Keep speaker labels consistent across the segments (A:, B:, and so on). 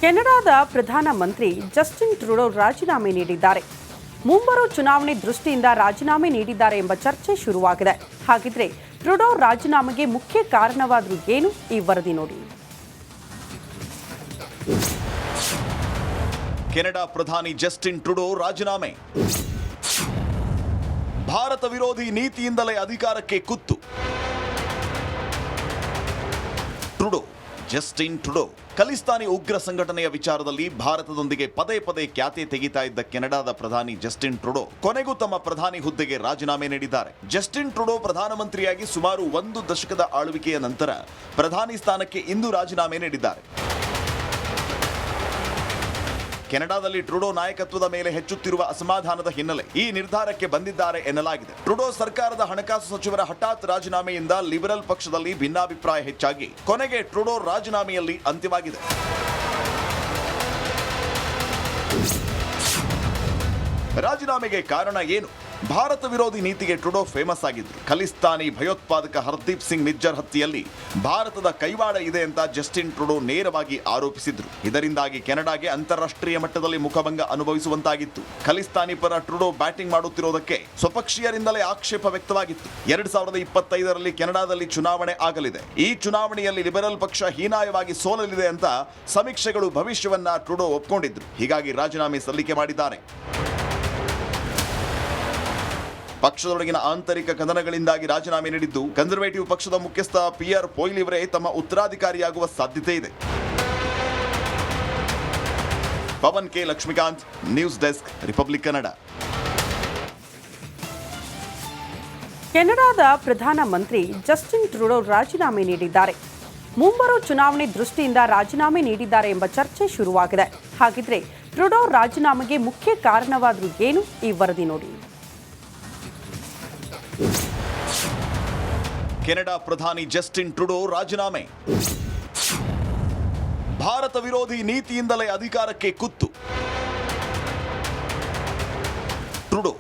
A: ಕೆನಡಾದ ಪ್ರಧಾನಮಂತ್ರಿ Justin Trudeau ರಾಜೀನಾಮೆ ನೀಡಿದ್ದಾರೆ. ಮುಂಬರುವ ಚುನಾವಣೆ ದೃಷ್ಟಿಯಿಂದ ರಾಜೀನಾಮೆ ನೀಡಿದ್ದಾರೆ ಎಂಬ ಚರ್ಚೆ ಶುರುವಾಗಿದೆ. ಹಾಗಿದ್ರೆ ಟ್ರೂಡೋ ರಾಜೀನಾಮೆಗೆ ಮುಖ್ಯ ಕಾರಣವಾದರೂ ಏನು? ಈ ವರದಿ ನೋಡಿ.
B: ಕೆನಡಾ ಪ್ರಧಾನಿ ಜಸ್ಟಿನ್ ಟ್ರೂಡೋ ರಾಜೀನಾಮೆ. ಭಾರತ ವಿರೋಧಿ ನೀತಿಯಿಂದಲೇ ಅಧಿಕಾರಕ್ಕೆ ಕುತ್ತು. ಟ್ರೂಡೋ ಜಸ್ಟಿನ್ ಟ್ರೂಡೋ ಖಲಿಸ್ತಾನಿ ಉಗ್ರ ಸಂಘಟನೆಯ ವಿಚಾರದಲ್ಲಿ ಭಾರತದೊಂದಿಗೆ ಪದೇ ಪದೇ ಖ್ಯಾತೆ ತೆಗಿತಾ ಇದ್ದ ಕೆನಡಾದ ಪ್ರಧಾನಿ ಜಸ್ಟಿನ್ ಟ್ರೂಡೋ ಕೊನೆಗೂ ತಮ್ಮ ಪ್ರಧಾನಿ ಹುದ್ದೆಗೆ ರಾಜೀನಾಮೆ ನೀಡಿದ್ದಾರೆ. ಜಸ್ಟಿನ್ ಟ್ರೂಡೋ ಪ್ರಧಾನಮಂತ್ರಿಯಾಗಿ ಸುಮಾರು 1 ದಶಕದ ಆಳ್ವಿಕೆಯ ನಂತರ ಪ್ರಧಾನಿ ಸ್ಥಾನಕ್ಕೆ ಇಂದು ರಾಜೀನಾಮೆ ನೀಡಿದ್ದಾರೆ. ಕೆನಡಾದಲ್ಲಿ ಟ್ರೂಡೋ ನಾಯಕತ್ವದ ಮೇಲೆ ಹೆಚ್ಚುತ್ತಿರುವ ಅಸಮಾಧಾನದ ಹಿನ್ನೆಲೆ ಈ ನಿರ್ಧಾರಕ್ಕೆ ಬಂದಿದ್ದಾರೆ ಎನ್ನಲಾಗಿದೆ. ಟ್ರೂಡೋ ಸರ್ಕಾರದ ಹಣಕಾಸು ಸಚಿವರ ಹಠಾತ್ ರಾಜೀನಾಮೆಯಿಂದ ಲಿಬರಲ್ ಪಕ್ಷದಲ್ಲಿ ಭಿನ್ನಾಭಿಪ್ರಾಯ ಹೆಚ್ಚಾಗಿ ಕೊನೆಗೆ ಟ್ರೂಡೋ ರಾಜೀನಾಮೆಯಲ್ಲಿ ಅಂತ್ಯವಾಗಿದೆ. ರಾಜೀನಾಮೆಗೆ ಕಾರಣ ಏನು? ಭಾರತ ವಿರೋಧಿ ನೀತಿಗೆ ಟ್ರೂಡೋ ಫೇಮಸ್ ಆಗಿದ್ರು. ಖಲಿಸ್ತಾನಿ ಭಯೋತ್ಪಾದಕ ಹರ್ದೀಪ್ ಸಿಂಗ್ ನಿಜ್ಜರ್ ಹತ್ಯೆಯಲ್ಲಿ ಭಾರತದ ಕೈವಾಡ ಇದೆ ಅಂತ ಜಸ್ಟಿನ್ ಟ್ರೂಡೋ ನೇರವಾಗಿ ಆರೋಪಿಸಿದ್ರು. ಇದರಿಂದಾಗಿ ಕೆನಡಾಗೆ ಅಂತಾರಾಷ್ಟ್ರೀಯ ಮಟ್ಟದಲ್ಲಿ ಮುಖಭಂಗ ಅನುಭವಿಸುವಂತಾಗಿತ್ತು. ಖಲಿಸ್ತಾನಿ ಪರ ಟ್ರೂಡೋ ಬ್ಯಾಟಿಂಗ್ ಮಾಡುತ್ತಿರುವುದಕ್ಕೆ ಸ್ವಪಕ್ಷೀಯರಿಂದಲೇ ಆಕ್ಷೇಪ ವ್ಯಕ್ತವಾಗಿತ್ತು. 2025ರಲ್ಲಿ ಕೆನಡಾದಲ್ಲಿ ಚುನಾವಣೆ ಆಗಲಿದೆ. ಈ ಚುನಾವಣೆಯಲ್ಲಿ ಲಿಬರಲ್ ಪಕ್ಷ ಹೀನಾಯವಾಗಿ ಸೋಲಲಿದೆ ಅಂತ ಸಮೀಕ್ಷೆಗಳು ಭವಿಷ್ಯವನ್ನ ಟ್ರೂಡೋ ಒಪ್ಪಿಕೊಂಡಿದ್ರು. ಹೀಗಾಗಿ ರಾಜೀನಾಮೆ ಸಲ್ಲಿಕೆ ಮಾಡಿದ್ದಾರೆ. ಪಕ್ಷದೊಳಗಿನ ಆಂತರಿಕ ಕದನಗಳಿಂದಾಗಿ ರಾಜೀನಾಮೆ ನೀಡಿದ್ದು ಕನ್ಸರ್ವೇಟಿವ್ ಪಕ್ಷದ ಮುಖ್ಯಸ್ಥ ಪಿಯರ್ ಪೊಯ್ಲಿವರೇ ತಮ್ಮ ಉತ್ತರಾಧಿಕಾರಿಯಾಗುವ ಸಾಧ್ಯತೆ ಇದೆ. Pavan K Lakshmikanth, news desk, Republic Kannada.
A: ಕೆನಡಾದ ಪ್ರಧಾನಮಂತ್ರಿ ಜಸ್ಟಿನ್ ಟ್ರೂಡೋ ರಾಜೀನಾಮೆ ನೀಡಿದ್ದಾರೆ. ಮುಂಬರುವ ಚುನಾವಣೆ ದೃಷ್ಟಿಯಿಂದ ರಾಜೀನಾಮೆ ನೀಡಿದ್ದಾರೆ ಎಂಬ ಚರ್ಚೆ ಶುರುವಾಗಿದೆ. ಹಾಗಿದ್ರೆ ಟ್ರೂಡೋ ರಾಜೀನಾಮೆಗೆ ಮುಖ್ಯ ಕಾರಣವಾದರೂ ಏನು? ಈ ವರದಿ ನೋಡಿ.
B: ಕೆನಡಾ ಪ್ರಧಾನಿ ಜಸ್ಟಿನ್ ಟ್ರೂಡೋ ರಾಜೀನಾಮೆ. ಭಾರತ ವಿರೋಧಿ ನೀತಿಯಿಂದಲೇ ಅಧಿಕಾರಕ್ಕೆ ಕುತ್ತು. ಟ್ರೂಡೋ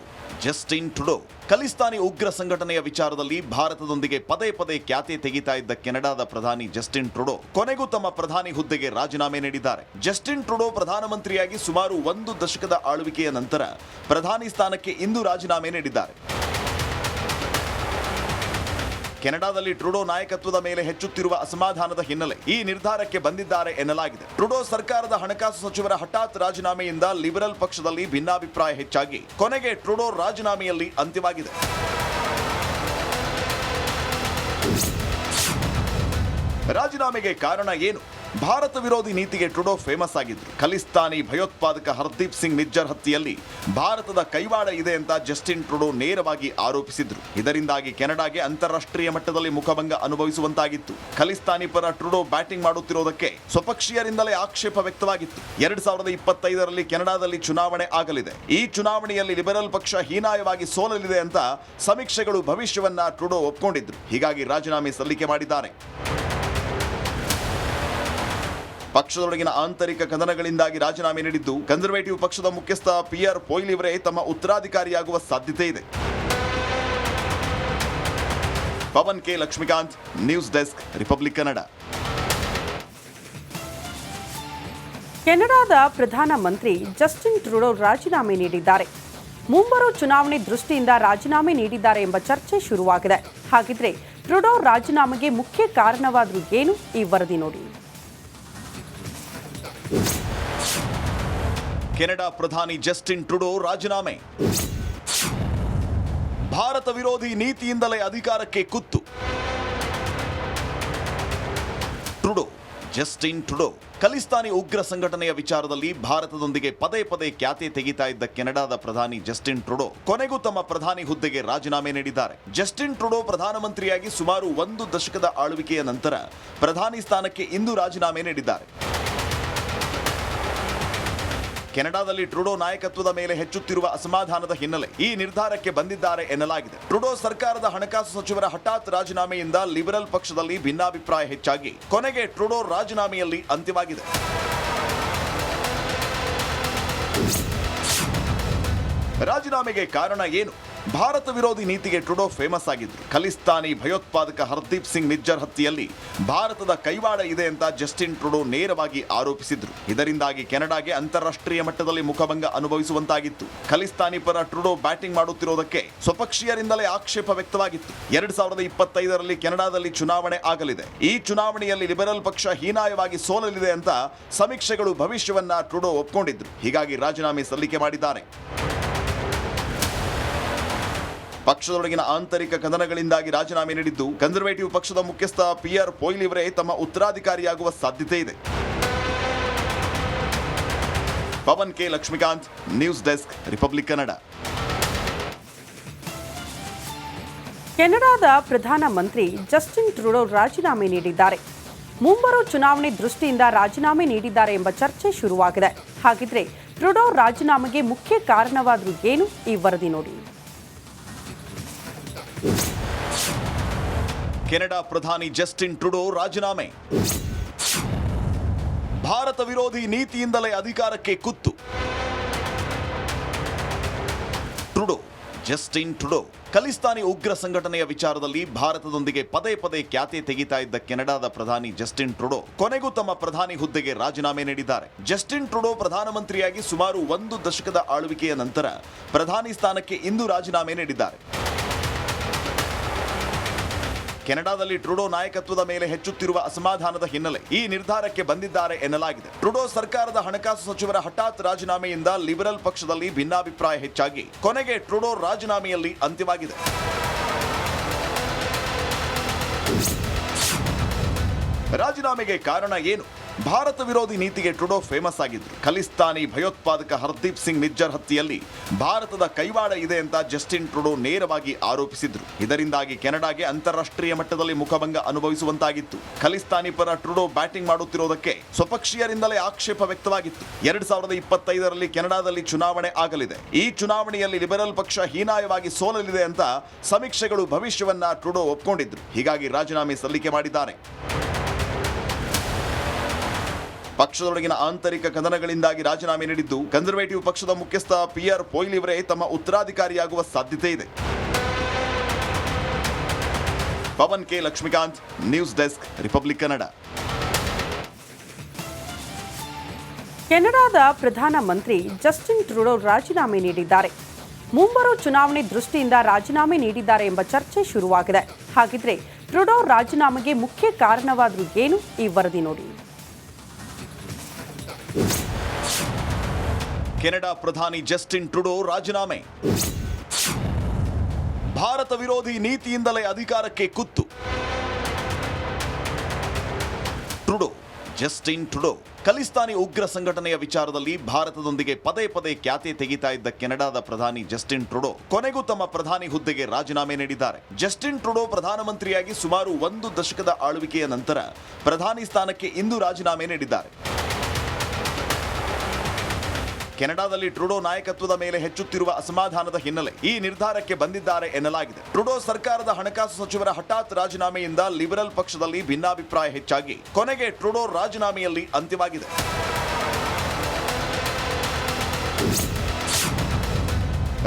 B: ಜಸ್ಟಿನ್ ಟ್ರೂಡೋ ಖಲಿಸ್ತಾನಿ ಉಗ್ರ ಸಂಘಟನೆಯ ವಿಚಾರದಲ್ಲಿ ಭಾರತದೊಂದಿಗೆ ಪದೇ ಪದೇ ಖ್ಯಾತೆ ತೆಗಿತಾ ಇದ್ದ ಕೆನಡಾದ ಪ್ರಧಾನಿ ಜಸ್ಟಿನ್ ಟ್ರೂಡೋ ಕೊನೆಗೂ ತಮ್ಮ ಪ್ರಧಾನಿ ಹುದ್ದೆಗೆ ರಾಜೀನಾಮೆ ನೀಡಿದ್ದಾರೆ. ಜಸ್ಟಿನ್ ಟ್ರೂಡೋ ಪ್ರಧಾನಮಂತ್ರಿಯಾಗಿ ಸುಮಾರು 1 ದಶಕದ ಆಳ್ವಿಕೆಯ ನಂತರ ಪ್ರಧಾನಿ ಸ್ಥಾನಕ್ಕೆ ಇಂದು ರಾಜೀನಾಮೆ ನೀಡಿದ್ದಾರೆ. ಕೆನಡಾದಲ್ಲಿ ಟ್ರೂಡೋ ನಾಯಕತ್ವದ ಮೇಲೆ ಹೆಚ್ಚುತ್ತಿರುವ ಅಸಮಾಧಾನದ ಹಿನ್ನೆಲೆ ಈ ನಿರ್ಧಾರಕ್ಕೆ ಬಂದಿದ್ದಾರೆ ಎನ್ನಲಾಗಿದೆ. ಟ್ರೂಡೋ ಸರ್ಕಾರದ ಹಣಕಾಸು ಸಚಿವರ ಹಠಾತ್ ರಾಜೀನಾಮೆಯಿಂದ ಲಿಬರಲ್ ಪಕ್ಷದಲ್ಲಿ ಭಿನ್ನಾಭಿಪ್ರಾಯ ಹೆಚ್ಚಾಗಿ ಕೊನೆಗೆ ಟ್ರೂಡೋ ರಾಜೀನಾಮೆಯಲ್ಲಿ ಅಂತ್ಯವಾಗಿದೆ. ರಾಜೀನಾಮೆಗೆ ಕಾರಣ ಏನು? ಭಾರತ ವಿರೋಧಿ ನೀತಿಗೆ ಟ್ರೂಡೋ ಫೇಮಸ್ ಆಗಿದ್ರು. ಖಲಿಸ್ತಾನಿ ಭಯೋತ್ಪಾದಕ ಹರ್ದೀಪ್ ಸಿಂಗ್ ನಿಜ್ಜರ್ ಹತ್ಯೆಯಲ್ಲಿ ಭಾರತದ ಕೈವಾಡ ಇದೆ ಅಂತ ಜಸ್ಟಿನ್ ಟ್ರೂಡೋ ನೇರವಾಗಿ ಆರೋಪಿಸಿದ್ರು. ಇದರಿಂದಾಗಿ ಕೆನಡಾಗೆ ಅಂತಾರಾಷ್ಟ್ರೀಯ ಮಟ್ಟದಲ್ಲಿ ಮುಖಭಂಗ ಅನುಭವಿಸುವಂತಾಗಿತ್ತು. ಖಲಿಸ್ತಾನಿ ಪರ ಟ್ರೂಡೋ ಬ್ಯಾಟಿಂಗ್ ಮಾಡುತ್ತಿರುವುದಕ್ಕೆ ಸ್ವಪಕ್ಷೀಯರಿಂದಲೇ ಆಕ್ಷೇಪ ವ್ಯಕ್ತವಾಗಿತ್ತು. 2025ರಲ್ಲಿ ಕೆನಡಾದಲ್ಲಿ ಚುನಾವಣೆ ಆಗಲಿದೆ. ಈ ಚುನಾವಣೆಯಲ್ಲಿ ಲಿಬರಲ್ ಪಕ್ಷ ಹೀನಾಯವಾಗಿ ಸೋಲಲಿದೆ ಅಂತ ಸಮೀಕ್ಷೆಗಳು ಭವಿಷ್ಯವನ್ನ ಟ್ರೂಡೋ ಒಪ್ಪಿಕೊಂಡಿದ್ರು. ಹೀಗಾಗಿ ರಾಜೀನಾಮೆ ಸಲ್ಲಿಕೆ ಮಾಡಿದ್ದಾರೆ. ಪಕ್ಷದೊಳಗಿನ ಆಂತರಿಕ ಕದನಗಳಿಂದಾಗಿ ರಾಜೀನಾಮೆ ನೀಡಿದ್ದು ಕನ್ಸರ್ವೇಟಿವ್ ಪಕ್ಷದ ಮುಖ್ಯಸ್ಥ ಪಿಯರ್ ಪೊಯ್ಲಿವರೇ ತಮ್ಮ ಉತ್ತರಾಧಿಕಾರಿಯಾಗುವ ಸಾಧ್ಯತೆ ಇದೆ. Pavan K Lakshmikanth, news desk, Republic Kannada.
A: ಕೆನಡಾದ ಪ್ರಧಾನಮಂತ್ರಿ ಜಸ್ಟಿನ್ ಟ್ರೂಡೋ ರಾಜೀನಾಮೆ ನೀಡಿದ್ದಾರೆ. ಮುಂಬರುವ ಚುನಾವಣೆ ದೃಷ್ಟಿಯಿಂದ ರಾಜೀನಾಮೆ ನೀಡಿದ್ದಾರೆ ಎಂಬ ಚರ್ಚೆ ಶುರುವಾಗಿದೆ. ಹಾಗಿದ್ರೆ ಟ್ರೂಡೋ ರಾಜೀನಾಮೆಗೆ ಮುಖ್ಯ ಕಾರಣವಾದರೂ ಏನು? ಈ ವರದಿ ನೋಡಿ.
B: ಕೆನಡಾ ಪ್ರಧಾನಿ ಜಸ್ಟಿನ್ ಟ್ರೂಡೋ ರಾಜೀನಾಮೆ. ಭಾರತ ವಿರೋಧಿ ನೀತಿಯಿಂದಲೇ ಅಧಿಕಾರಕ್ಕೆ ಕುತ್ತು. ಟ್ರೂಡೋ ಜಸ್ಟಿನ್ ಟ್ರೂಡೋ ಖಲಿಸ್ತಾನಿ ಉಗ್ರ ಸಂಘಟನೆಯ ವಿಚಾರದಲ್ಲಿ ಭಾರತದೊಂದಿಗೆ ಪದೇ ಪದೇ ಖ್ಯಾತೆ ತೆಗಿತಾ ಇದ್ದ ಕೆನಡಾದ ಪ್ರಧಾನಿ ಜಸ್ಟಿನ್ ಟ್ರೂಡೋ ಕೊನೆಗೂ ತಮ್ಮ ಪ್ರಧಾನಿ ಹುದ್ದೆಗೆ ರಾಜೀನಾಮೆ ನೀಡಿದ್ದಾರೆ. ಜಸ್ಟಿನ್ ಟ್ರೂಡೋ ಪ್ರಧಾನಮಂತ್ರಿಯಾಗಿ ಸುಮಾರು 1 ದಶಕದ ಆಳ್ವಿಕೆಯ ನಂತರ ಪ್ರಧಾನಿ ಸ್ಥಾನಕ್ಕೆ ಇಂದು ರಾಜೀನಾಮೆ ನೀಡಿದ್ದಾರೆ. ಕೆನಡಾದಲ್ಲಿ ಟ್ರೂಡೋ ನಾಯಕತ್ವದ ಮೇಲೆ ಹೆಚ್ಚುತ್ತಿರುವ ಅಸಮಾಧಾನದ ಹಿನ್ನೆಲೆ ಈ ನಿರ್ಧಾರಕ್ಕೆ ಬಂದಿದ್ದಾರೆ ಎನ್ನಲಾಗಿದೆ. ಟ್ರೂಡೋ ಸರ್ಕಾರದ ಹಣಕಾಸು ಸಚಿವರ ಹಠಾತ್ ರಾಜೀನಾಮೆಯಿಂದ ಲಿಬರಲ್ ಪಕ್ಷದಲ್ಲಿ ಭಿನ್ನಾಭಿಪ್ರಾಯ ಹೆಚ್ಚಾಗಿ ಕೊನೆಗೆ ಟ್ರೂಡೋ ರಾಜೀನಾಮೆಯಲ್ಲಿ ಅಂತ್ಯವಾಗಿದೆ. ರಾಜೀನಾಮೆಗೆ ಕಾರಣ ಏನು? ಭಾರತ ವಿರೋಧಿ ನೀತಿಗೆ ಟ್ರುಡೋ ಫೇಮಸ್ ಆಗಿದ್ರು. ಖಲಿಸ್ತಾನಿ ಭಯೋತ್ಪಾದಕ ಹರ್ದೀಪ್ ಸಿಂಗ್ ನಿಜ್ಜರ್ ಹತ್ಯೆಯಲ್ಲಿ ಭಾರತದ ಕೈವಾಡ ಇದೆ ಅಂತ ಜಸ್ಟಿನ್ ಟ್ರುಡೋ ನೇರವಾಗಿ ಆರೋಪಿಸಿದ್ರು. ಇದರಿಂದಾಗಿ ಕೆನಡಾಗೆ ಅಂತಾರಾಷ್ಟ್ರೀಯ ಮಟ್ಟದಲ್ಲಿ ಮುಖಭಂಗ ಅನುಭವಿಸುವಂತಾಗಿತ್ತು. ಖಲಿಸ್ತಾನಿ ಪರ ಟ್ರುಡೋ ಬ್ಯಾಟಿಂಗ್ ಮಾಡುತ್ತಿರುವುದಕ್ಕೆ ಸ್ವಪಕ್ಷೀಯರಿಂದಲೇ ಆಕ್ಷೇಪ ವ್ಯಕ್ತವಾಗಿತ್ತು. 2025ರಲ್ಲಿ ಕೆನಡಾದಲ್ಲಿ ಚುನಾವಣೆ ಆಗಲಿದೆ. ಈ ಚುನಾವಣೆಯಲ್ಲಿ ಲಿಬರಲ್ ಪಕ್ಷ ಹೀನಾಯವಾಗಿ ಸೋಲಲಿದೆ ಅಂತ ಸಮೀಕ್ಷೆಗಳು ಭವಿಷ್ಯವನ್ನ ಟ್ರುಡೋ ಒಪ್ಪಿಕೊಂಡಿದ್ರು. ಹೀಗಾಗಿ ರಾಜೀನಾಮೆ ಸಲ್ಲಿಕೆ ಮಾಡಿದ್ದಾರೆ. ಪಕ್ಷದೊಳಗಿನ ಆಂತರಿಕ ಕದನಗಳಿಂದಾಗಿ ರಾಜೀನಾಮೆ ನೀಡಿದ್ದು ಕನ್ಸರ್ವೇಟಿವ್ ಪಕ್ಷದ ಮುಖ್ಯಸ್ಥ ಪಿಯರ್ ಪೊಯ್ಲಿವರೇ ತಮ್ಮ ಉತ್ತರಾಧಿಕಾರಿಯಾಗುವ ಸಾಧ್ಯತೆ ಇದೆ. Pavan K Lakshmikanth, news desk, Republic Kannada.
A: ಕೆನಡಾದ ಪ್ರಧಾನಮಂತ್ರಿ ಜಸ್ಟಿನ್ ಟ್ರುಡೋ ರಾಜೀನಾಮೆ ನೀಡಿದ್ದಾರೆ. ಮುಂಬರುವ ಚುನಾವಣೆ ದೃಷ್ಟಿಯಿಂದ ರಾಜೀನಾಮೆ ನೀಡಿದ್ದಾರೆ ಎಂಬ ಚರ್ಚೆ ಶುರುವಾಗಿದೆ. ಹಾಗಿದ್ರೆ ಟ್ರುಡೋ ರಾಜೀನಾಮೆಗೆ ಮುಖ್ಯ ಕಾರಣವಾದರೂ ಏನು? ಈ ವರದಿ ನೋಡಿ.
B: ಕೆನಡಾ ಪ್ರಧಾನಿ ಜಸ್ಟಿನ್ ಟ್ರುಡೋ ರಾಜೀನಾಮೆ. ಭಾರತ ವಿರೋಧಿ ನೀತಿಯಿಂದಲೇ ಅಧಿಕಾರಕ್ಕೆ ಕುತ್ತು. ಟ್ರುಡೋ, ಜಸ್ಟಿನ್ ಟ್ರುಡೋ ಖಲಿಸ್ತಾನಿ ಉಗ್ರ ಸಂಘಟನೆಯ ವಿಚಾರದಲ್ಲಿ ಭಾರತದೊಂದಿಗೆ ಪದೇ ಪದೇ ಖ್ಯಾತೆ ತೆಗಿತಾ ಇದ್ದ ಕೆನಡಾದ ಪ್ರಧಾನಿ ಜಸ್ಟಿನ್ ಟ್ರುಡೋ ಕೊನೆಗೂ ತಮ್ಮ ಪ್ರಧಾನಿ ಹುದ್ದೆಗೆ ರಾಜೀನಾಮೆ ನೀಡಿದ್ದಾರೆ. ಜಸ್ಟಿನ್ ಟ್ರುಡೋ ಪ್ರಧಾನಮಂತ್ರಿಯಾಗಿ ಸುಮಾರು 1 ದಶಕದ ಆಳ್ವಿಕೆಯ ನಂತರ ಪ್ರಧಾನಿ ಸ್ಥಾನಕ್ಕೆ ಇಂದು ರಾಜೀನಾಮೆ ನೀಡಿದ್ದಾರೆ. ಕೆನಡಾದಲ್ಲಿ ಟ್ರುಡೋ ನಾಯಕತ್ವದ ಮೇಲೆ ಹೆಚ್ಚುತ್ತಿರುವ ಅಸಮಾಧಾನದ ಹಿನ್ನೆಲೆ ಈ ನಿರ್ಧಾರಕ್ಕೆ ಬಂದಿದ್ದಾರೆ ಎನ್ನಲಾಗಿದೆ. ಟ್ರುಡೋ ಸರ್ಕಾರದ ಹಣಕಾಸು ಸಚಿವರ ಹಠಾತ್ ರಾಜೀನಾಮೆಯಿಂದ ಲಿಬರಲ್ ಪಕ್ಷದಲ್ಲಿ ಭಿನ್ನಾಭಿಪ್ರಾಯ ಹೆಚ್ಚಾಗಿ ಕೊನೆಗೆ ಟ್ರುಡೋ ರಾಜೀನಾಮೆಯಲ್ಲಿ ಅಂತ್ಯವಾಗಿದೆ. ರಾಜೀನಾಮೆಗೆ ಕಾರಣ ಏನು? ಭಾರತ ವಿರೋಧಿ ನೀತಿಗೆ ಟ್ರುಡೋ ಫೇಮಸ್ ಆಗಿದ್ರು. ಖಲಿಸ್ತಾನಿ ಭಯೋತ್ಪಾದಕ ಹರ್ದೀಪ್ ಸಿಂಗ್ ನಿಜ್ಜರ್ ಹತ್ಯೆಯಲ್ಲಿ ಭಾರತದ ಕೈವಾಡ ಇದೆ ಅಂತ ಜಸ್ಟಿನ್ ಟ್ರುಡೋ ನೇರವಾಗಿ ಆರೋಪಿಸಿದ್ರು. ಇದರಿಂದಾಗಿ ಕೆನಡಾಗೆ ಅಂತಾರಾಷ್ಟ್ರೀಯ ಮಟ್ಟದಲ್ಲಿ ಮುಖಭಂಗ ಅನುಭವಿಸುವಂತಾಗಿತ್ತು. ಖಲಿಸ್ತಾನಿ ಪರ ಟ್ರುಡೋ ಬ್ಯಾಟಿಂಗ್ ಮಾಡುತ್ತಿರುವುದಕ್ಕೆ ಸ್ವಪಕ್ಷೀಯರಿಂದಲೇ ಆಕ್ಷೇಪ ವ್ಯಕ್ತವಾಗಿತ್ತು. 2025ರಲ್ಲಿ ಕೆನಡಾದಲ್ಲಿ ಚುನಾವಣೆ ಆಗಲಿದೆ. ಈ ಚುನಾವಣೆಯಲ್ಲಿ ಲಿಬರಲ್ ಪಕ್ಷ ಹೀನಾಯವಾಗಿ ಸೋಲಲಿದೆ ಅಂತ ಸಮೀಕ್ಷೆಗಳು ಭವಿಷ್ಯವನ್ನ ಟ್ರುಡೋ ಒಪ್ಪಿಕೊಂಡಿದ್ರು. ಹೀಗಾಗಿ ರಾಜೀನಾಮೆ ಸಲ್ಲಿಕೆ ಮಾಡಿದ್ದಾರೆ. ಪಕ್ಷದೊಳಗಿನ ಆಂತರಿಕ ಕದನಗಳಿಂದಾಗಿ ರಾಜೀನಾಮೆ ನೀಡಿದ್ದು ಕನ್ಸರ್ವೇಟಿವ್ ಪಕ್ಷದ ಮುಖ್ಯಸ್ಥ ಪಿಯರ್ ಪೊಯ್ಲಿವರೇ ತಮ್ಮ ಉತ್ತರಾಧಿಕಾರಿಯಾಗುವ ಸಾಧ್ಯತೆ ಇದೆ. Pavan K Lakshmikanth, news desk, Republic Kannada.
A: ಕೆನಡಾದ ಪ್ರಧಾನಮಂತ್ರಿ ಜಸ್ಟಿನ್ ಟ್ರುಡೋ ರಾಜೀನಾಮೆ ನೀಡಿದ್ದಾರೆ. ಮುಂಬರುವ ಚುನಾವಣೆ ದೃಷ್ಟಿಯಿಂದ ರಾಜೀನಾಮೆ ನೀಡಿದ್ದಾರೆ ಎಂಬ ಚರ್ಚೆ ಶುರುವಾಗಿದೆ. ಹಾಗಿದ್ರೆ ಟ್ರುಡೋ ರಾಜೀನಾಮೆಗೆ ಮುಖ್ಯ ಕಾರಣವಾದರೂ ಏನು? ಈ ವರದಿ ನೋಡಿ.
B: ಕೆನಡಾ ಪ್ರಧಾನಿ ಜಸ್ಟಿನ್ ಟ್ರುಡೋ ರಾಜೀನಾಮೆ. ಭಾರತ ವಿರೋಧಿ ನೀತಿಯಿಂದಲೇ ಅಧಿಕಾರಕ್ಕೆ ಕುತ್ತು. ಟ್ರುಡೋ, ಜಸ್ಟಿನ್ ಟ್ರುಡೋ ಖಲಿಸ್ತಾನಿ ಉಗ್ರ ಸಂಘಟನೆಯ ವಿಚಾರದಲ್ಲಿ ಭಾರತದೊಂದಿಗೆ ಪದೇ ಪದೇ ಖ್ಯಾತೆ ತೆಗಿತಾ ಇದ್ದ ಕೆನಡಾದ ಪ್ರಧಾನಿ ಜಸ್ಟಿನ್ ಟ್ರುಡೋ ಕೊನೆಗೂ ತಮ್ಮ ಪ್ರಧಾನಿ ಹುದ್ದೆಗೆ ರಾಜೀನಾಮೆ ನೀಡಿದ್ದಾರೆ. ಜಸ್ಟಿನ್ ಟ್ರುಡೋ ಪ್ರಧಾನಮಂತ್ರಿಯಾಗಿ ಸುಮಾರು 1 ದಶಕದ ಆಳ್ವಿಕೆಯ ನಂತರ ಪ್ರಧಾನಿ ಸ್ಥಾನಕ್ಕೆ ಇಂದು ರಾಜೀನಾಮೆ ನೀಡಿದ್ದಾರೆ. ಕೆನಡಾದಲ್ಲಿ ಟ್ರುಡೋ ನಾಯಕತ್ವದ ಮೇಲೆ ಹೆಚ್ಚುತ್ತಿರುವ ಅಸಮಾಧಾನದ ಹಿನ್ನೆಲೆ ಈ ನಿರ್ಧಾರಕ್ಕೆ ಬಂದಿದ್ದಾರೆ ಎನ್ನಲಾಗಿದೆ. ಟ್ರುಡೋ ಸರ್ಕಾರದ ಹಣಕಾಸು ಸಚಿವರ ಹಠಾತ್ ರಾಜೀನಾಮೆಯಿಂದ ಲಿಬರಲ್ ಪಕ್ಷದಲ್ಲಿ ಭಿನ್ನಾಭಿಪ್ರಾಯ ಹೆಚ್ಚಾಗಿ ಕೊನೆಗೆ ಟ್ರುಡೋ ರಾಜೀನಾಮೆಯಲ್ಲಿ ಅಂತ್ಯವಾಗಿದೆ.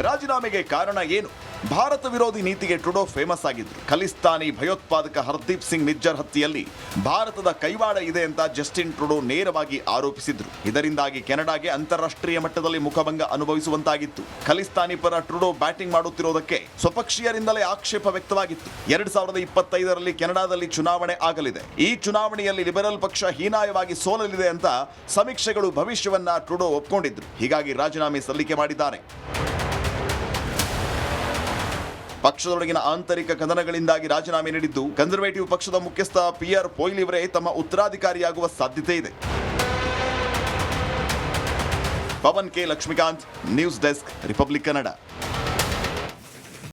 B: ರಾಜೀನಾಮೆಗೆ ಕಾರಣ ಏನು? ಭಾರತ ವಿರೋಧಿ ನೀತಿಗೆ ಟ್ರುಡೋ ಫೇಮಸ್ ಆಗಿದ್ರು. ಖಲಿಸ್ತಾನಿ ಭಯೋತ್ಪಾದಕ ಹರ್ದೀಪ್ ಸಿಂಗ್ ನಿಜ್ಜರ್ ಹತ್ಯೆಯಲ್ಲಿ ಭಾರತದ ಕೈವಾಡ ಇದೆ ಅಂತ ಜಸ್ಟಿನ್ ಟ್ರುಡೋ ನೇರವಾಗಿ ಆರೋಪಿಸಿದ್ರು. ಇದರಿಂದಾಗಿ ಕೆನಡಾಗೆ ಅಂತಾರಾಷ್ಟ್ರೀಯ ಮಟ್ಟದಲ್ಲಿ ಮುಖಭಂಗ ಅನುಭವಿಸುವಂತಾಗಿತ್ತು. ಖಲಿಸ್ತಾನಿ ಪರ ಟ್ರುಡೋ ಬ್ಯಾಟಿಂಗ್ ಮಾಡುತ್ತಿರುವುದಕ್ಕೆ ಸ್ವಪಕ್ಷೀಯರಿಂದಲೇ ಆಕ್ಷೇಪ ವ್ಯಕ್ತವಾಗಿತ್ತು. 2025ರಲ್ಲಿ ಕೆನಡಾದಲ್ಲಿ ಚುನಾವಣೆ ಆಗಲಿದೆ. ಈ ಚುನಾವಣೆಯಲ್ಲಿ ಲಿಬರಲ್ ಪಕ್ಷ ಹೀನಾಯವಾಗಿ ಸೋಲಲಿದೆ ಅಂತ ಸಮೀಕ್ಷೆಗಳು ಭವಿಷ್ಯವನ್ನ ಟ್ರುಡೋ ಒಪ್ಪಿಕೊಂಡಿದ್ರು. ಹೀಗಾಗಿ ರಾಜೀನಾಮೆ ಸಲ್ಲಿಕೆ ಮಾಡಿದ್ದಾರೆ. ಪಕ್ಷದೊಳಗಿನ ಆಂತರಿಕ ಕದನಗಳಿಂದಾಗಿ ರಾಜೀನಾಮೆ ನೀಡಿದ್ದು ಕನ್ಸರ್ವೇಟಿವ್ ಪಕ್ಷದ ಮುಖ್ಯಸ್ಥ ಪಿಯರ್ ಪೊಯ್ಲಿವರೇ ತಮ್ಮ ಉತ್ತರಾಧಿಕಾರಿಯಾಗುವ ಸಾಧ್ಯತೆ ಇದೆ. Pavan K Lakshmikanth, news desk, Republic Kannada.